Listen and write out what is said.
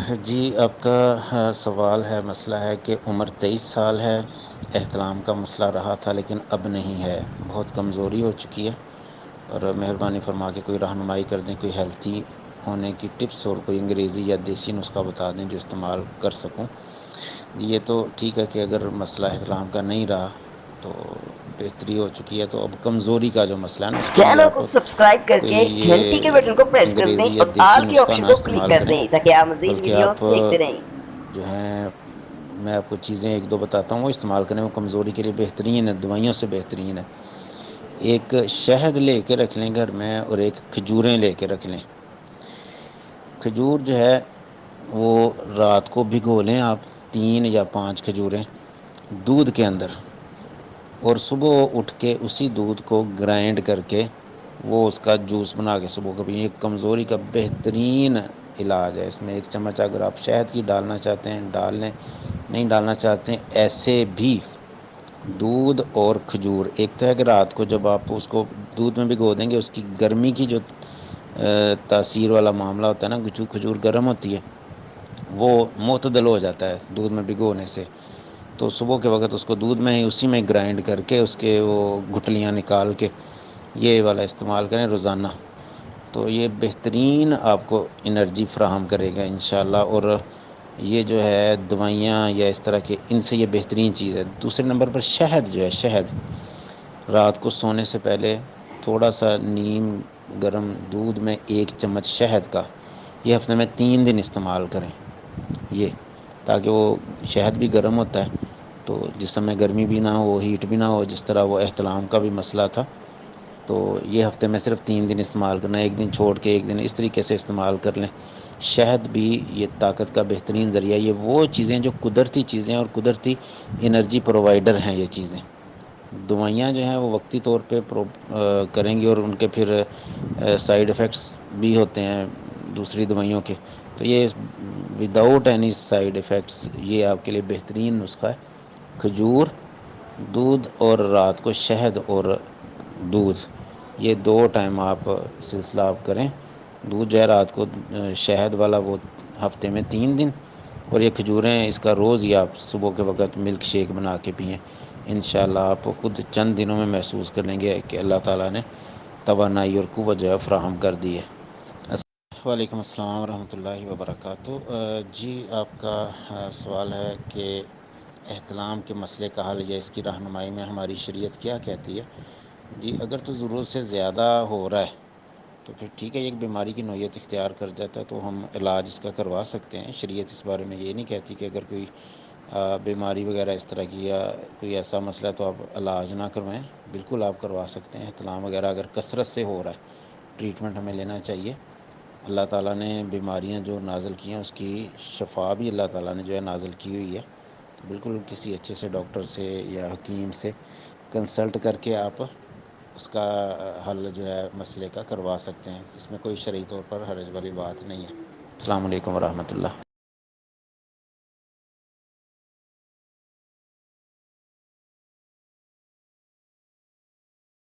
جی آپ کا سوال ہے، مسئلہ ہے کہ عمر 23 سال ہے، احتلام کا مسئلہ رہا تھا لیکن اب نہیں ہے، بہت کمزوری ہو چکی ہے، اور مہربانی فرما کے کوئی رہنمائی کر دیں، کوئی ہیلتھی ہونے کی ٹپس اور کوئی انگریزی یا دیسی نسخہ بتا دیں جو استعمال کر سکوں۔ جی یہ تو ٹھیک ہے کہ اگر مسئلہ احتلام کا نہیں رہا تو بہتری ہو چکی ہے، تو اب کمزوری کا جو مسئلہ ہے نا اس کے لیے چینل آپ کو سبسکرائب کر کوئی کے گھنٹی کے یہ بٹن کو پریس کر دیں انگریزی یا اور دیسی آل کے نسخہ آپشن نہ کو کلک استعمال کر کریں، دیں تاکہ آپ مزید بلکہ آپ ویڈیوز دیکھتے رہیں۔ جو ہیں میں آپ کو چیزیں ایک دو بتاتا ہوں، وہ استعمال کریں، وہ کمزوری کے لیے بہترین ہے، دوائیوں سے بہترین ہے۔ ایک شہد لے کے رکھ لیں گھر میں، اور ایک کھجوریں لے کے رکھ لیں۔ کھجور جو ہے وہ رات کو بھگو لیں آپ، 3 یا 5 کھجوریں دودھ کے اندر، اور صبح اٹھ کے اسی دودھ کو گرائنڈ کر کے وہ اس کا جوس بنا کے صبح کبھی، ایک کمزوری کا بہترین علاج ہے۔ اس میں 1 چمچ اگر آپ شہد کی ڈالنا چاہتے ہیں ڈال لیں، نہیں ڈالنا چاہتے ہیں ایسے بھی دودھ اور کھجور، ایک تو ہے کہ رات کو جب آپ اس کو دودھ میں بھگو دیں گے، اس کی گرمی کی جو تاثیر والا معاملہ ہوتا ہے نا، کھجور گرم ہوتی ہے، وہ معتدل ہو جاتا ہے دودھ میں بھگونے سے، تو صبح کے وقت اس کو دودھ میں ہی اسی میں گرائنڈ کر کے اس کے وہ گٹلیاں نکال کے یہ والا استعمال کریں روزانہ، تو یہ بہترین آپ کو انرجی فراہم کرے گا انشاءاللہ۔ اور یہ جو ہے دوائیاں یا اس طرح کے، ان سے یہ بہترین چیز ہے۔ دوسرے نمبر پر شہد جو ہے، شہد رات کو سونے سے پہلے تھوڑا سا نیم گرم دودھ میں 1 چمچ شہد کا، یہ ہفتے میں 3 دن استعمال کریں، یہ تاکہ وہ شہد بھی گرم ہوتا ہے تو جسم میں گرمی بھی نہ ہو، ہیٹ بھی نہ ہو، جس طرح وہ احتلام کا بھی مسئلہ تھا، تو یہ ہفتے میں صرف 3 دن استعمال کرنا ہے، 1 دن چھوڑ کے 1 دن، اس طریقے سے استعمال کر لیں۔ شہد بھی یہ طاقت کا بہترین ذریعہ، یہ وہ چیزیں جو قدرتی چیزیں اور قدرتی انرجی پرووائڈر ہیں، یہ چیزیں دوائیاں جو ہیں وہ وقتی طور پہ کریں گی، اور ان کے پھر سائیڈ ایفیکٹس بھی ہوتے ہیں دوسری دوائیوں کے، تو یہ وداؤٹ اینی سائیڈ ایفیکٹس یہ آپ کے لیے بہترین نسخہ ہے۔ کھجور، دودھ، اور رات کو شہد اور دودھ، یہ 2 ٹائم آپ سلسلہ آپ کریں، دودھ جو ہے رات کو، شہد والا وہ ہفتے میں 3 دن، اور یہ کھجوریں اس کا روز ہی آپ صبح کے وقت ملک شیک بنا کے پئیں، انشاءاللہ آپ خود چند دنوں میں محسوس کر لیں گے کہ اللہ تعالیٰ نے توانائی اور قوت جو ہے فراہم کر دی ہے۔ وعلیکم السلام ورحمۃ اللہ وبرکاتہ۔ جی آپ کا سوال ہے کہ احتلام کے مسئلے کا حل یا اس کی رہنمائی میں ہماری شریعت کیا کہتی ہے؟ جی اگر تو ضرورت سے زیادہ ہو رہا ہے تو پھر ٹھیک ہے، ایک بیماری کی نوعیت اختیار کر جاتا ہے تو ہم علاج اس کا کروا سکتے ہیں۔ شریعت اس بارے میں یہ نہیں کہتی کہ اگر کوئی بیماری وغیرہ اس طرح کی یا کوئی ایسا مسئلہ ہے تو آپ علاج نہ کروائیں، بالکل آپ کروا سکتے ہیں۔ احتلام وغیرہ اگر کثرت سے ہو رہا ہے، ٹریٹمنٹ ہمیں لینا چاہیے۔ اللہ تعالیٰ نے بیماریاں جو نازل کی ہیں اس کی شفا بھی اللہ تعالیٰ نے جو ہے نازل کی ہوئی ہے، تو بالکل کسی اچھے سے ڈاکٹر سے یا حکیم سے کنسلٹ کر کے آپ اس کا حل جو ہے مسئلے کا کروا سکتے ہیں، اس میں کوئی شرعی طور پر حرج والی بات نہیں ہے۔ السلام علیکم ورحمۃ اللہ۔